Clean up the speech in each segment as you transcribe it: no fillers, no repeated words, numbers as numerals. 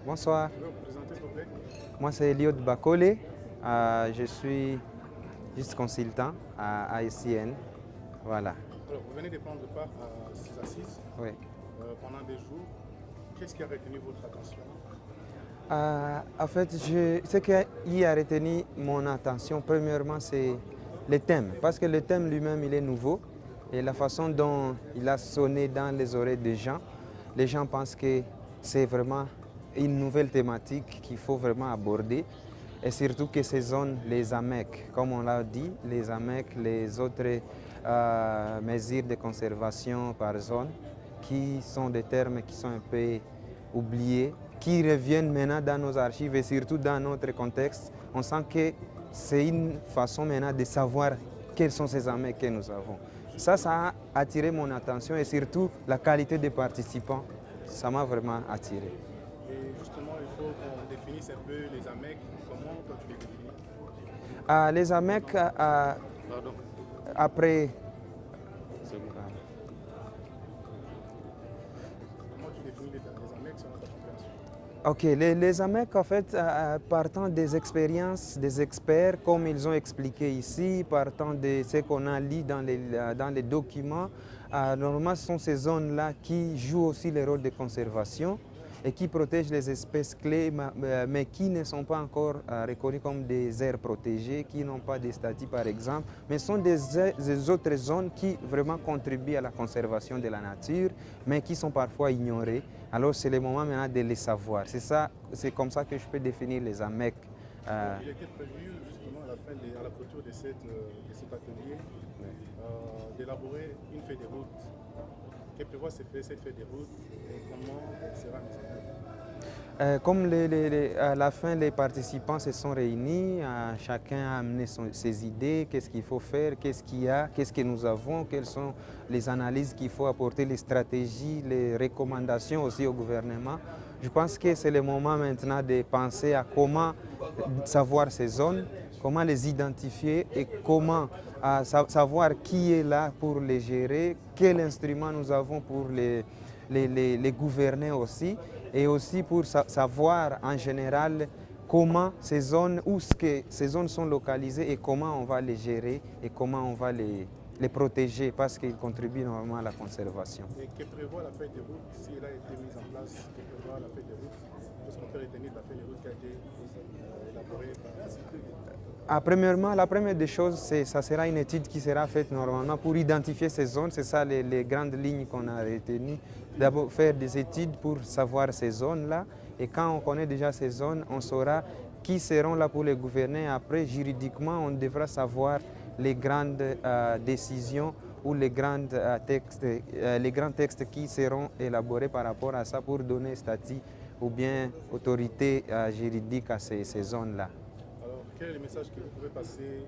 Bonsoir, Pouvez vous présenter s'il vous plaît? moi c'est Eliud Bakole. Je suis juste consultant à ICN. Voilà, Alors, vous venez de prendre part à ces assises oui. pendant des jours. Qu'est-ce qui a retenu votre attention? En fait, ce qui a retenu mon attention, premièrement, c'est le thème. Parce que le thème lui-même, il est nouveau. Et la façon dont il a sonné dans les oreilles des gens, les gens pensent que c'est vraiment une nouvelle thématique qu'il faut vraiment aborder. Et surtout que ces zones, les AMEC, comme on l'a dit, les AMEC, les autres mesures de conservation par zone, qui sont des termes qui sont un peu oubliés, qui reviennent maintenant dans nos archives et surtout dans notre contexte. On sent que c'est une façon maintenant de savoir quels sont ces AMEC que nous avons. Ça a attiré mon attention et surtout la qualité des participants, ça m'a vraiment attiré. Et justement, il faut qu'on définisse un peu les AMEC. Comment toi tu les définis? Les AMEC, Pardon. après... Comment tu définis les AMEC selon ta compréhension? Ok, les AMEC, en fait, partant des expériences des experts, comme ils ont expliqué ici, partant de ce qu'on a lu dans les documents, normalement, ce sont ces zones-là qui jouent aussi le rôle de conservation et qui protègent les espèces clés, mais qui ne sont pas encore reconnues comme des aires protégées, qui n'ont pas de statut par exemple, mais sont des autres zones qui vraiment contribuent à la conservation de la nature, mais qui sont parfois ignorées. Alors c'est le moment maintenant de les savoir. C'est comme ça que je peux définir les AMEC. Il était prévu justement à la clôture de cet atelier d'élaborer une feuille de route. Que prévoit cette feuille de route et comment elle sera mise en œuvre? Comme à la fin, les participants se sont réunis, chacun a amené ses idées, qu'est-ce qu'il faut faire, qu'est-ce qu'il y a, qu'est-ce que nous avons, quelles sont les analyses qu'il faut apporter, les stratégies, les recommandations aussi au gouvernement. Je pense que c'est le moment maintenant de penser à comment savoir ces zones, comment les identifier et comment savoir qui est là pour les gérer, quel instrument nous avons pour les gouverner aussi, et aussi pour savoir en général comment ces zones, où ces zones sont localisées et comment on va les gérer et comment on va les protéger parce qu'ils contribuent normalement à la conservation. Et que prévoit la feuille de route si elle a été mise en place? Que prévoit la feuille de route? Qu'est-ce qu'on peut retenir de la feuille de route qui a été élaborée par Premièrement, la première des choses, ça sera une étude qui sera faite normalement pour identifier ces zones. C'est ça les grandes lignes qu'on a retenues. D'abord faire des études pour savoir ces zones-là. Et quand on connaît déjà ces zones, on saura qui seront là pour les gouverner. Après, juridiquement, on devra savoir les grandes décisions ou les grands textes qui seront élaborés par rapport à ça pour donner statut ou bien autorité juridique à ces zones-là. Alors, quel est le message que vous pouvez passer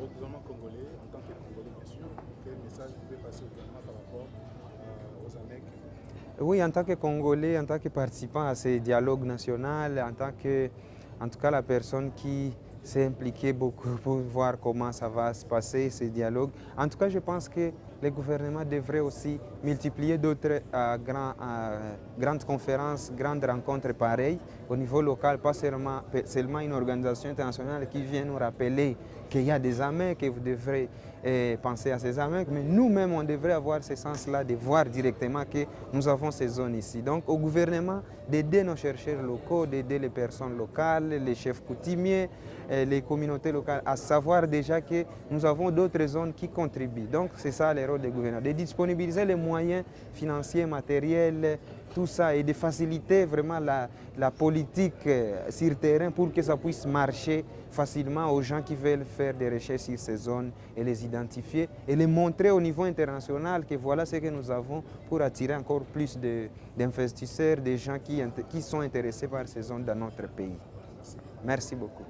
au gouvernement congolais, en tant que Congolais bien sûr? Quel message vous pouvez passer au gouvernement par rapport aux AMEC? Oui, en tant que Congolais, en tant que participant à ces dialogues nationaux, en tout cas la personne qui s'est impliquée beaucoup pour voir comment ça va se passer, ces dialogues. En tout cas, je pense que le gouvernement devrait aussi multiplier d'autres grandes conférences, grandes rencontres pareilles au niveau local, pas seulement une organisation internationale qui vient nous rappeler qu'il y a des AMEC, que vous devrez penser à ces AMEC, mais nous-mêmes, on devrait avoir ce sens-là de voir directement que nous avons ces zones ici. Donc au gouvernement d'aider nos chercheurs locaux, d'aider les personnes locales, les chefs coutumiers, les communautés locales, à savoir déjà que nous avons d'autres zones qui contribuent. Donc c'est ça le rôle des gouverneurs, de disponibiliser les moyens financiers, matériels, tout ça, et de faciliter vraiment la politique sur terrain pour que ça puisse marcher facilement aux gens qui veulent faire des recherches sur ces zones et les identifier et les montrer au niveau international que voilà ce que nous avons pour attirer encore plus d'investisseurs, des gens qui sont intéressés par ces zones dans notre pays. Merci beaucoup.